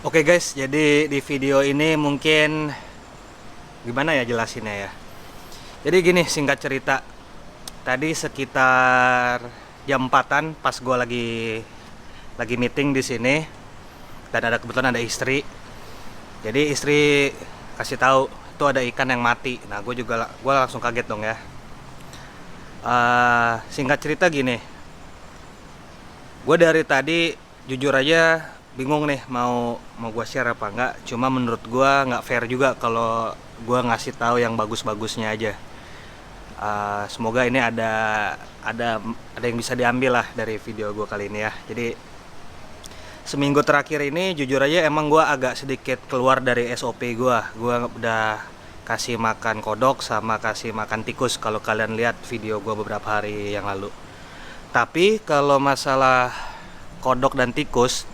Oke guys, jadi di video ini mungkin gimana ya jelasinnya ya. Jadi gini, singkat cerita, tadi sekitar jam 4-an pas gue lagi meeting di sini dan kebetulan ada istri. Jadi istri kasih tahu itu ada ikan yang mati. Nah, gue langsung kaget dong ya. Singkat cerita gini, gue dari tadi jujur aja bingung nih mau gue share apa enggak. Cuma menurut gue nggak fair juga kalau gue ngasih tahu yang bagus-bagusnya aja. Semoga ini ada yang bisa diambil lah dari video gue kali ini ya. Jadi seminggu terakhir ini jujur aja emang gue agak sedikit keluar dari SOP gue. Gue udah kasih makan kodok sama kasih makan tikus kalau kalian lihat video gue beberapa hari yang lalu. Tapi kalau masalah kodok dan tikus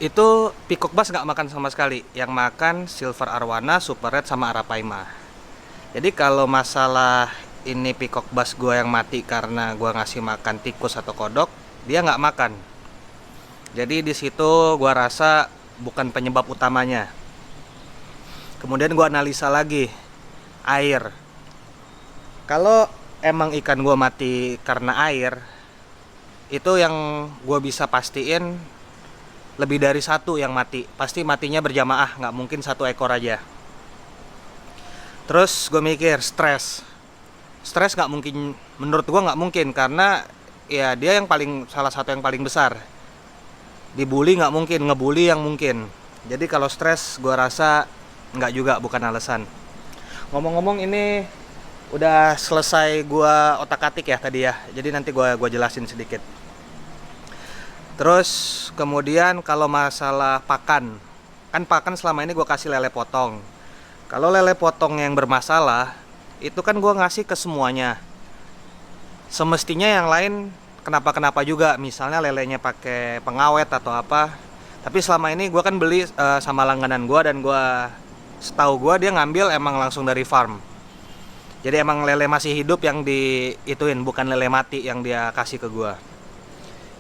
itu peacock bass nggak makan sama sekali. Yang makan silver arowana, super red sama arapaima. Jadi kalau masalah ini peacock bass gue yang mati karena gue ngasih makan tikus atau kodok, dia nggak makan. Jadi di situ gue rasa bukan penyebab utamanya. Kemudian gue analisa lagi air. Kalau emang ikan gue mati karena air, itu yang gue bisa pastiin lebih dari satu yang mati. Pasti matinya berjamaah, nggak mungkin satu ekor aja. Terus gue mikir stres nggak mungkin, menurut gue nggak mungkin karena ya dia yang salah satu yang paling besar. Dibully nggak mungkin, ngebully yang mungkin. Jadi kalau stres gue rasa nggak juga, bukan alasan. Ngomong-ngomong ini udah selesai gue otak-atik ya tadi ya. Jadi nanti gue jelasin sedikit. Terus kemudian kalau masalah pakan, kan pakan selama ini gue kasih lele potong. Kalau lele potong yang bermasalah, itu kan gue ngasih ke semuanya. Semestinya yang lain kenapa-kenapa juga, misalnya lelenya pakai pengawet atau apa. Tapi selama ini gue kan beli sama langganan gue, dan setahu gue dia ngambil emang langsung dari farm. Jadi emang lele masih hidup yang diituin, bukan lele mati yang dia kasih ke gue.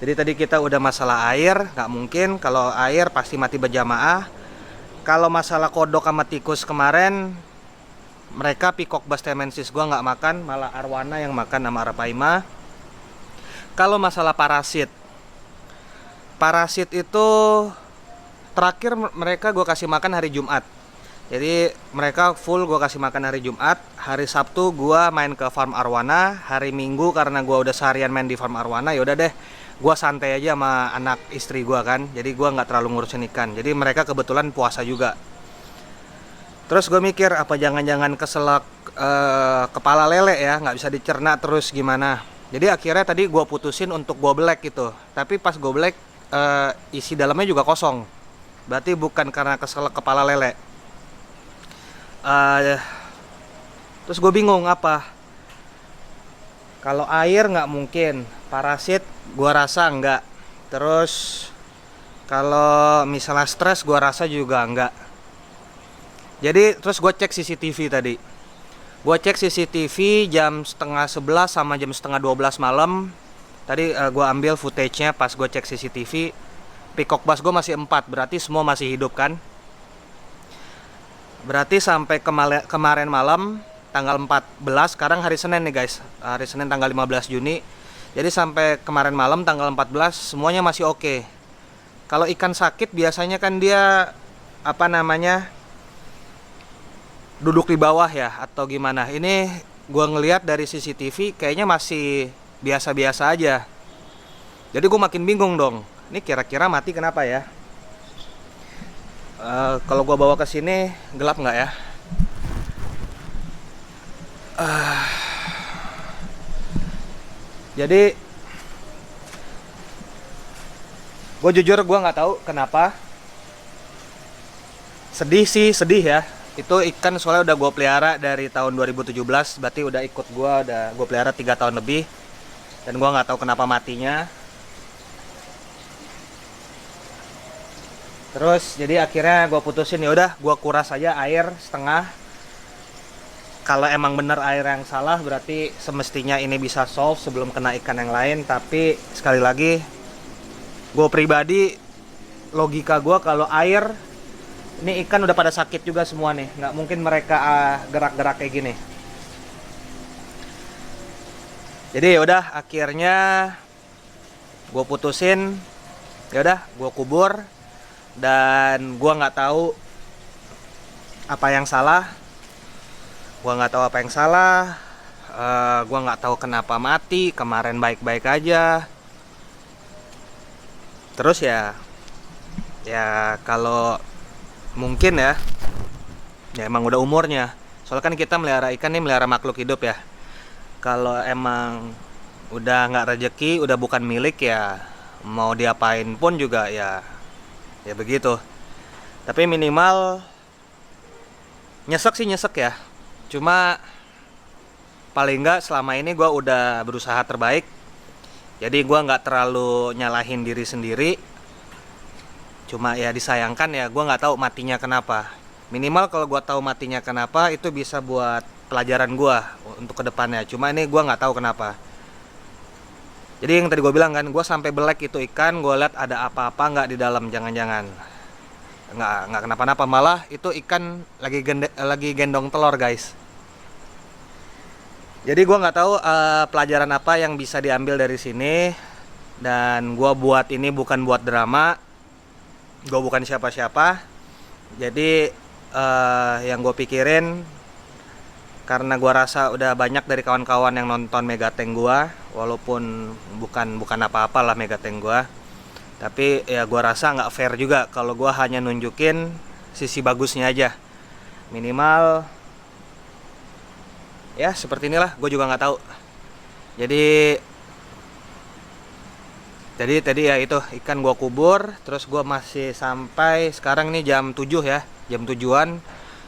Jadi tadi kita udah masalah air, nggak mungkin. Kalau air pasti mati berjamaah. Kalau masalah kodok sama tikus kemarin, mereka peacock bass temensis gue nggak makan, malah arwana yang makan sama arapaima. Kalau masalah parasit itu terakhir mereka gue kasih makan hari Jumat. Jadi mereka full gue kasih makan hari Jumat. Hari Sabtu gue main ke farm arwana. Hari Minggu karena gue udah seharian main di farm arwana, yaudah deh gue santai aja sama anak istri gue kan. Jadi gue nggak terlalu ngurusin ikan. Jadi mereka kebetulan puasa juga. Terus gue mikir apa jangan-jangan keselak kepala lele ya, nggak bisa dicerna terus gimana. Jadi akhirnya tadi gue putusin untuk gue black gitu. Tapi pas gue black isi dalamnya juga kosong. Berarti bukan karena keselak kepala lele. Terus gue bingung apa. Kalau air nggak mungkin, parasit gue rasa nggak. Terus kalau misalnya stres gue rasa juga nggak. Jadi terus gue cek CCTV tadi. Gue cek CCTV jam setengah 11 sama jam setengah 12 malam. Tadi gue ambil footage-nya pas gue cek CCTV. Peacock bass gue masih 4, berarti semua masih hidup kan. Berarti sampai kemarin malam tanggal 14, sekarang hari Senin nih guys. Hari Senin tanggal 15 Juni. Jadi sampai kemarin malam tanggal 14 semuanya masih oke. Kalau ikan sakit biasanya kan dia duduk di bawah ya atau gimana. Ini gue ngelihat dari CCTV kayaknya masih biasa-biasa aja. Jadi gue makin bingung dong. Ini kira-kira mati kenapa ya? Kalau gue bawa ke sini gelap nggak ya? Jadi gue jujur gue nggak tahu kenapa. Sedih ya. Itu ikan soalnya udah gue pelihara dari tahun 2017, berarti udah ikut udah gue pelihara 3 tahun lebih, dan gue nggak tahu kenapa matinya. Terus jadi akhirnya gue putusin ya udah gue kuras aja air setengah. Kalau emang bener air yang salah berarti semestinya ini bisa solve sebelum kena ikan yang lain. Tapi sekali lagi gue pribadi logika gue kalau air, ini ikan udah pada sakit juga semua nih, nggak mungkin mereka gerak-gerak kayak gini. Jadi yaudah, akhirnya gue putusin, yaudah gue kubur, dan gue nggak tahu apa yang salah. Gue nggak tahu apa yang salah. Gue nggak tahu kenapa mati. Kemarin baik-baik aja. Terus ya kalau mungkin ya emang udah umurnya. Soalnya kan kita melihara ikan nih, melihara makhluk hidup ya. Kalau emang udah nggak rezeki, udah bukan milik ya, mau diapain pun juga ya begitu. Tapi minimal nyesek sih nyesek ya. Cuma paling nggak selama ini gue udah berusaha terbaik. Jadi gue nggak terlalu nyalahin diri sendiri. Cuma ya disayangkan ya, gue nggak tahu matinya kenapa. Minimal kalau gue tahu matinya kenapa, itu bisa buat pelajaran gue untuk kedepannya. Cuma ini gue nggak tahu kenapa. Jadi yang tadi gue bilang kan, gue sampai belek itu ikan, gue lihat ada apa-apa nggak di dalam, jangan-jangan nggak kenapa-napa, malah itu ikan lagi gendong telur guys. Jadi gue nggak tahu pelajaran apa yang bisa diambil dari sini. Dan gue buat ini bukan buat drama, gue bukan siapa-siapa. Jadi yang gue pikirin, karena gue rasa udah banyak dari kawan-kawan yang nonton Megatank gue, walaupun bukan apa-apa lah Megatank gue, tapi ya gue rasa nggak fair juga kalau gue hanya nunjukin sisi bagusnya aja. Minimal ya seperti inilah, gue juga nggak tahu. Jadi tadi ya itu ikan gue kubur, terus gue masih sampai sekarang nih jam 7 ya, jam 7-an.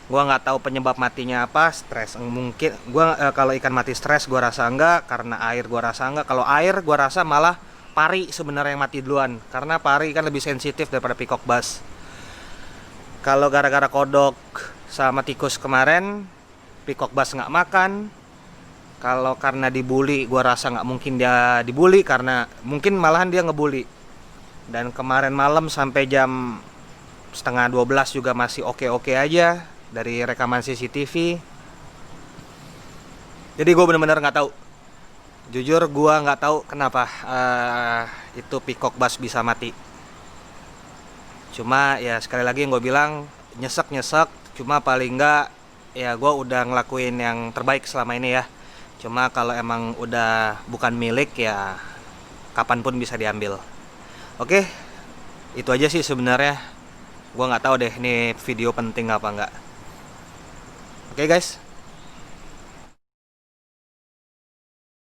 Gue nggak tahu penyebab matinya apa, stres mungkin. Gue kalau ikan mati stres gue rasa enggak, karena air gue rasa enggak. Kalau air gue rasa malah pari sebenarnya yang mati duluan, karena pari kan lebih sensitif daripada peacock bass. Kalau gara-gara kodok sama tikus kemarin, peacock bass nggak makan. Kalau karena dibully, gue rasa nggak mungkin dia dibully, karena mungkin malahan dia ngebully. Dan kemarin malam sampai jam setengah 12 juga masih oke-oke aja dari rekaman CCTV. Jadi gue bener-bener nggak tahu. Jujur gue nggak tahu kenapa itu peacock bass bisa mati. Cuma ya sekali lagi yang gue bilang, nyesek. Cuma paling nggak ya gue udah ngelakuin yang terbaik selama ini ya. Cuma kalau emang udah bukan milik ya kapanpun bisa diambil. Oke, itu aja sih sebenarnya. Gue nggak tahu deh ini video penting apa enggak. Oke guys.